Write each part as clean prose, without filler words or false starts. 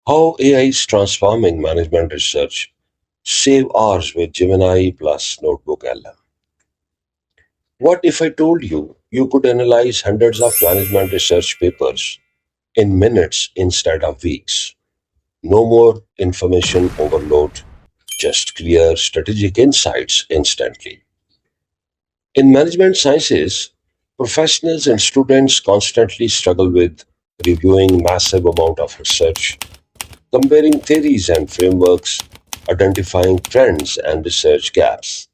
How AI is transforming management research. Save hours with Gemini plus Notebook LM. What if I told you you could analyze hundreds of management research papers in minutes instead of weeks? No more information overload, just clear strategic insights instantly. In management sciences, professionals and students constantly struggle with reviewing massive amount of research, comparing theories and frameworks, identifying trends and research gaps,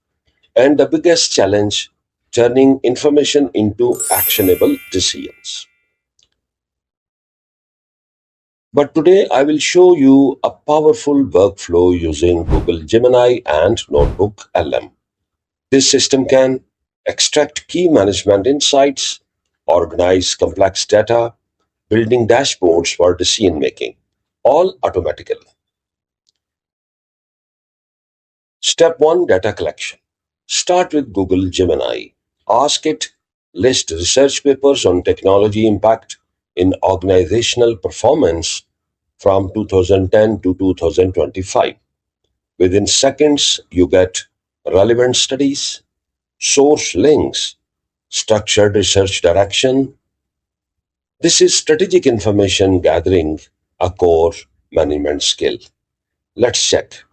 and the biggest challenge, turning information into actionable decisions. But today I will show you a powerful workflow using Google Gemini and Notebook LM. This system can extract key management insights, organize complex data, building dashboards for decision making, all automatically. Step 1, data collection. Start with Google Gemini. Ask it, list research papers on technology impact in organizational performance from 2010 to 2025. Within seconds, you get relevant studies, source links, structured research direction. This is strategic information gathering, a core management skill. Let's check.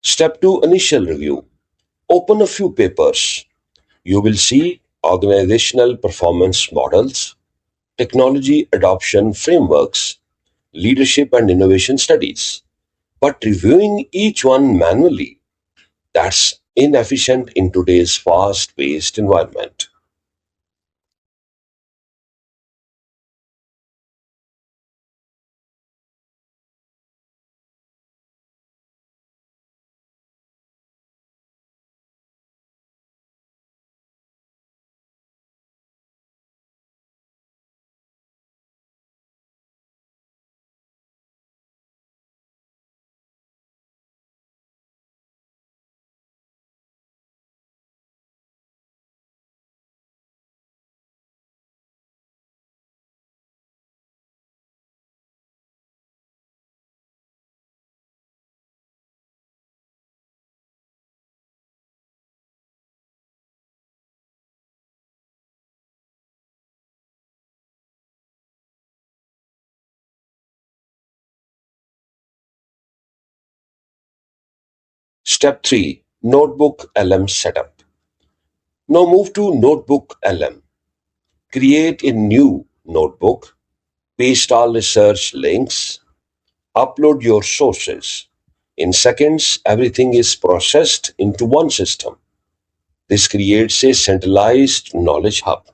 Step 2, initial review. Open a few papers. You will see organizational performance models, technology adoption frameworks, leadership and innovation studies. But reviewing each one manually, that's inefficient in today's fast paced environment. Step 3, Notebook LM setup. Now move to Notebook LM. Create a new notebook, paste all research links, upload your sources. In seconds, everything is processed into one system. This creates a centralized knowledge hub.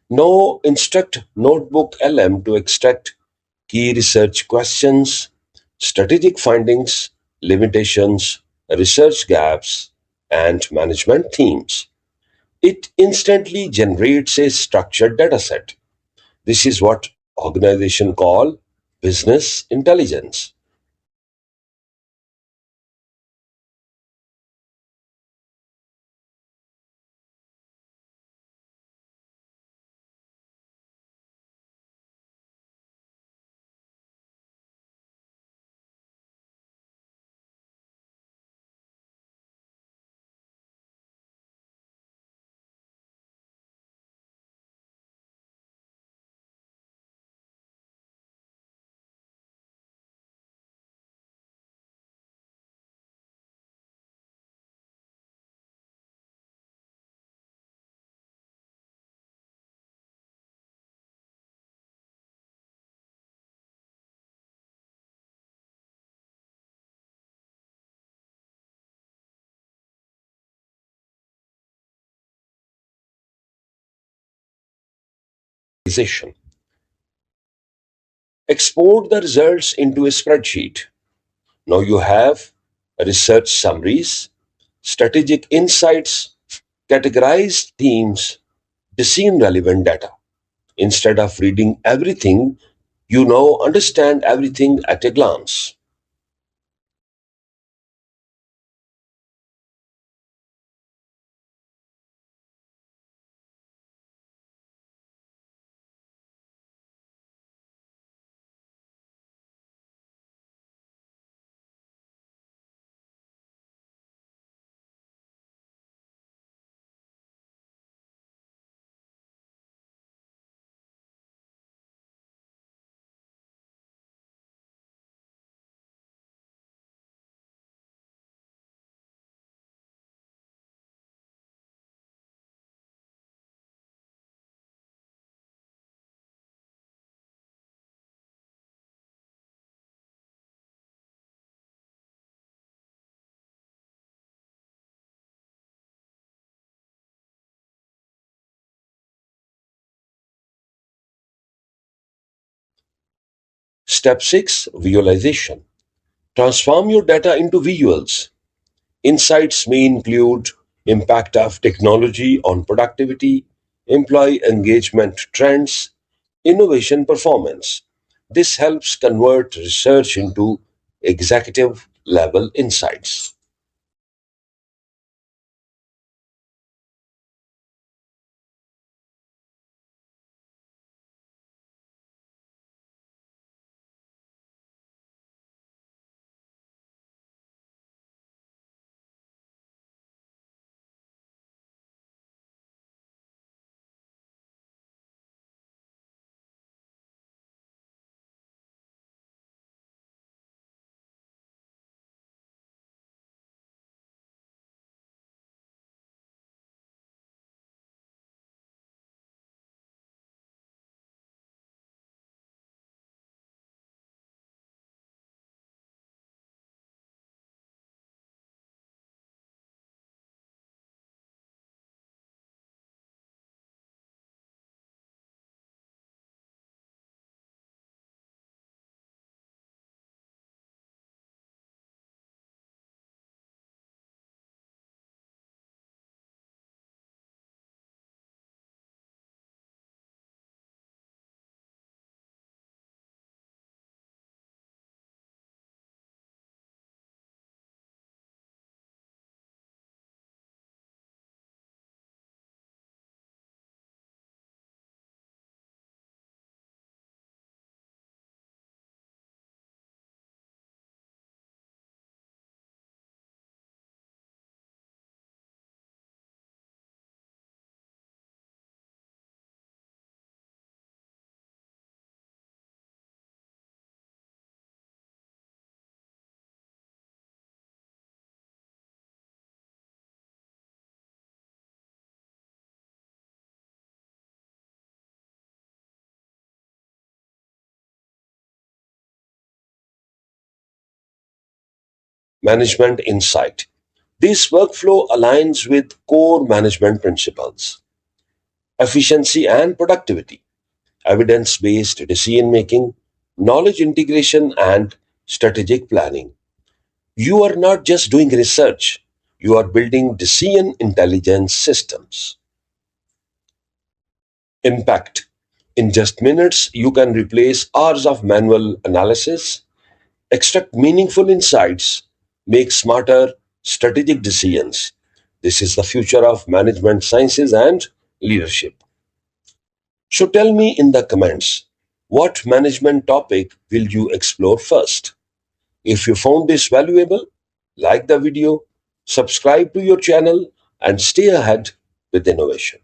Now instruct Notebook LM to extract key research questions, strategic findings, limitations, research gaps, and management themes. It instantly generates a structured dataset. This is what organizations call business intelligence. Export the results into a spreadsheet. Now you have research summaries, strategic insights, categorized themes, decision relevant data. Instead of reading everything, you now understand everything at a glance. Step 6, visualization. Transform your data into visuals. Insights may include impact of technology on productivity, employee engagement trends, innovation performance. This helps convert research into executive level insights. Management insight. This workflow aligns with core management principles. efficiency and productivity, evidence based decision making, knowledge integration, and strategic planning. You are not just doing research, you are building decision intelligence systems. Impact. In just minutes, you can replace hours of manual analysis, extract meaningful insights, make smarter strategic decisions. This is the future of management sciences and leadership. So tell me in the comments, what management topic will you explore first? If you found this valuable, like the video, subscribe to your channel, and stay ahead with innovation.